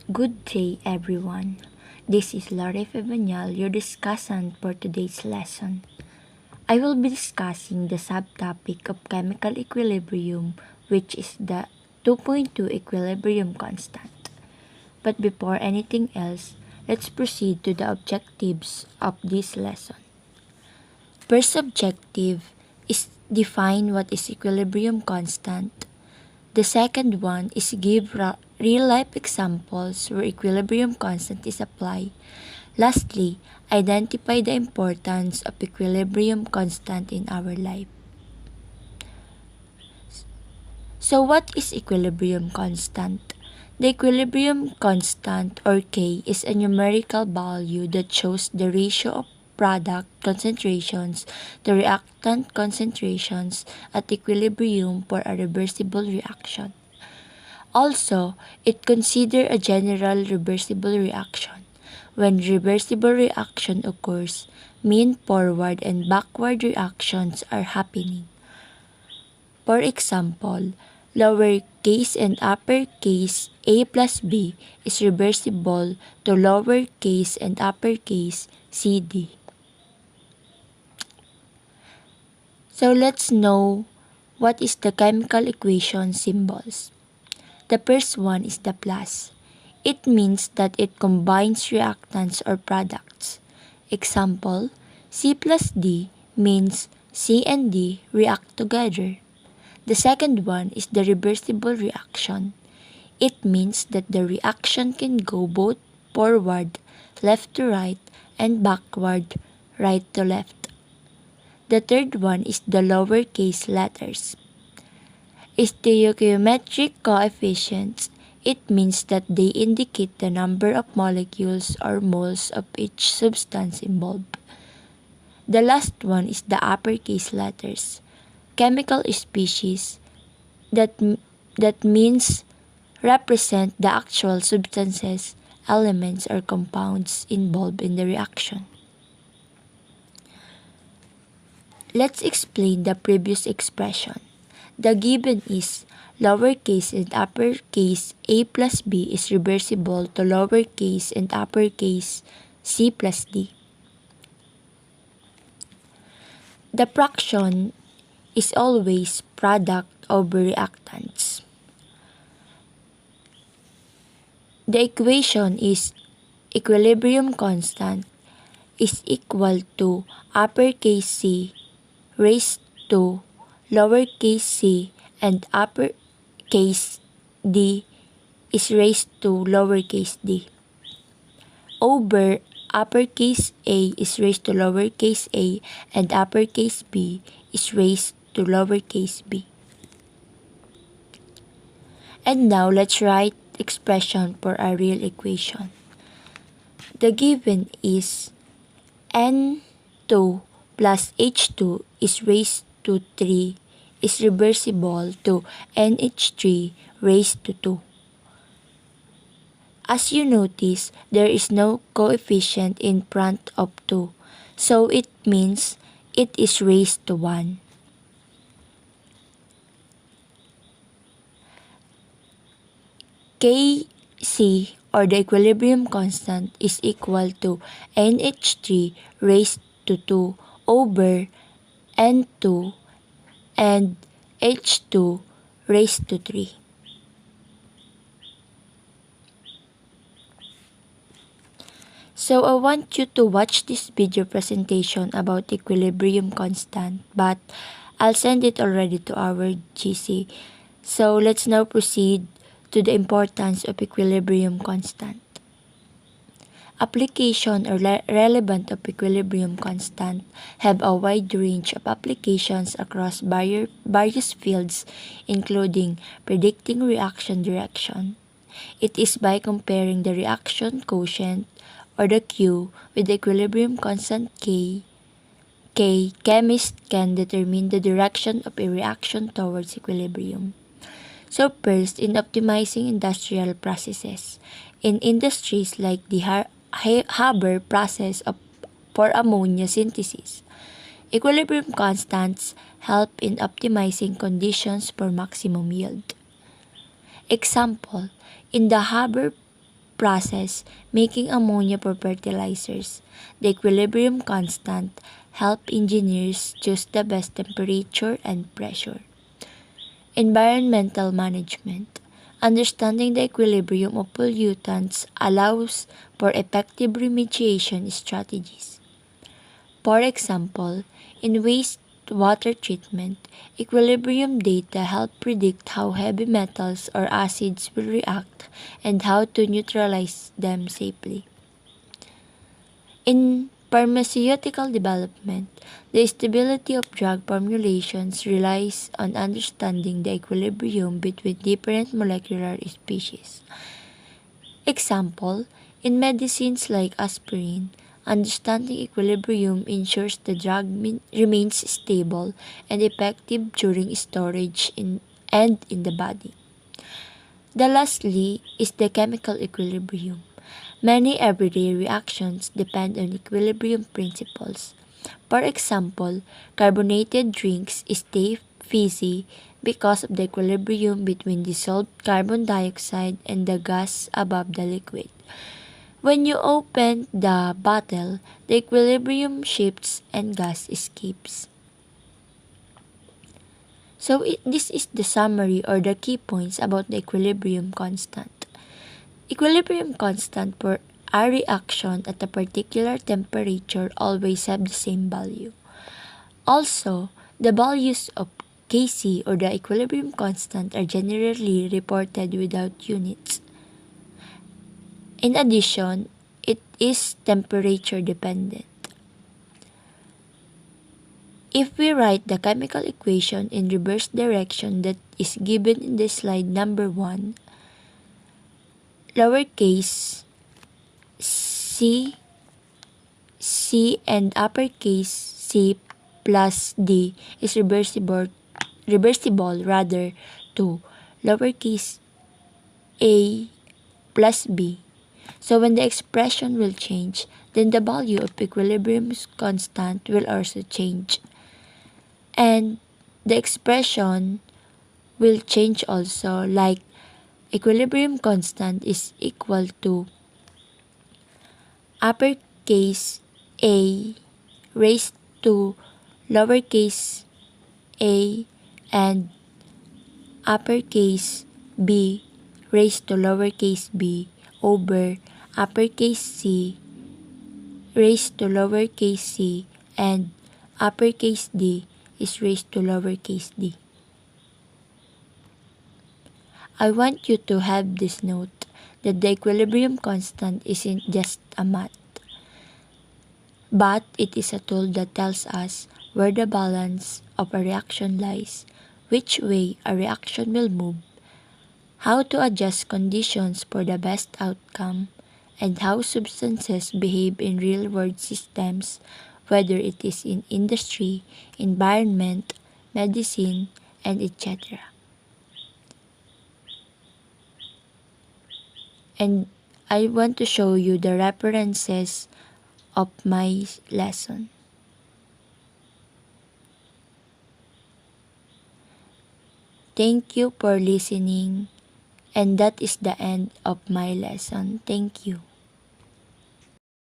Good day, everyone. This is Lore Febanyal, your discussant for today's lesson. I will be discussing the subtopic of chemical equilibrium, which is the 2.2 equilibrium constant. But before anything else, let's proceed to the objectives of this lesson. First objective is define what is equilibrium constant. The second one is give real-life examples where equilibrium constant is applied. Lastly, identify the importance of equilibrium constant in our life. So what is equilibrium constant? The equilibrium constant, or K, is a numerical value that shows the ratio of product concentrations to reactant concentrations at equilibrium for a reversible reaction. Also, it considers a general reversible reaction. When reversible reaction occurs, mean forward and backward reactions are happening. For example, lowercase and uppercase a plus b is reversible to lowercase and uppercase cd. So let's know what is the chemical equation symbols. The first one is the plus. It means that it combines reactants or products. Example, C plus D means C and D react together. The second one is the reversible reaction. It means that the reaction can go both forward, left to right, and backward, right to left. The third one is the lowercase letters. Stoichiometric coefficients. It means that they indicate the number of molecules or moles of each substance involved. The last one is the uppercase letters. Chemical species. That means represent the actual substances, elements, or compounds involved in the reaction. Let's explain the previous expression. The given is lowercase and uppercase a plus b is reversible to lowercase and uppercase c plus d. The fraction is always product over reactants. The equation is equilibrium constant is equal to uppercase c raised to lowercase c and uppercase d is raised to lowercase d over uppercase a is raised to lowercase a and uppercase b is raised to lowercase b. And now let's write expression for a real equation. The given is N2 plus H2 is raised to 3 is reversible to NH3 raised to 2. As you notice, there is no coefficient in front of 2, so it means it is raised to 1. Kc, or the equilibrium constant, is equal to NH3 raised to 2 over N2 and H2 raised to 3. So I want you to watch this video presentation about equilibrium constant, but I'll send it already to our GC. So let's now proceed to the importance of equilibrium constant. Application or relevant of equilibrium constant have a wide range of applications across various fields, including predicting reaction direction. It is by comparing the reaction quotient, or the Q, with the equilibrium constant K, chemists can determine the direction of a reaction towards equilibrium. So first, in optimizing industrial processes. In industries like the Haber process for ammonia synthesis, equilibrium constants help in optimizing conditions for maximum yield. Example, in the Haber process making ammonia for fertilizers. The equilibrium constant helps engineers choose the best temperature and pressure. Environmental management. Understanding the equilibrium of pollutants allows for effective remediation strategies. For example, in wastewater treatment, equilibrium data help predict how heavy metals or acids will react and how to neutralize them safely. In pharmaceutical development, the stability of drug formulations relies on understanding the equilibrium between different molecular species. Example, in medicines like aspirin, understanding equilibrium ensures the drug remains stable and effective during storage and in the body. The lastly is the chemical equilibrium. Many everyday reactions depend on equilibrium principles. For example, carbonated drinks stay fizzy because of the equilibrium between dissolved carbon dioxide and the gas above the liquid. When you open the bottle, the equilibrium shifts and gas escapes. So this is the summary or the key points about the equilibrium constant. Equilibrium constant for a reaction at a particular temperature always have the same value. Also, the values of Kc or the equilibrium constant are generally reported without units. In addition, it is temperature dependent. If we write the chemical equation in reverse direction that is given in the slide number 1, lowercase c and uppercase c plus d is reversible rather to lowercase a plus b. So when the expression will change, then the value of equilibrium constant will also change. And the expression will change also, like equilibrium constant is equal to uppercase A raised to lowercase a and uppercase B raised to lowercase b over uppercase C raised to lowercase c and uppercase D is raised to lowercase d. I want you to have this note that the equilibrium constant isn't just a math, but it is a tool that tells us where the balance of a reaction lies, which way a reaction will move, how to adjust conditions for the best outcome, and how substances behave in real-world systems, whether it is in industry, environment, medicine, and etc. And I want to show you the references of my lesson. Thank you for listening, and that is the end of my lesson. Thank you.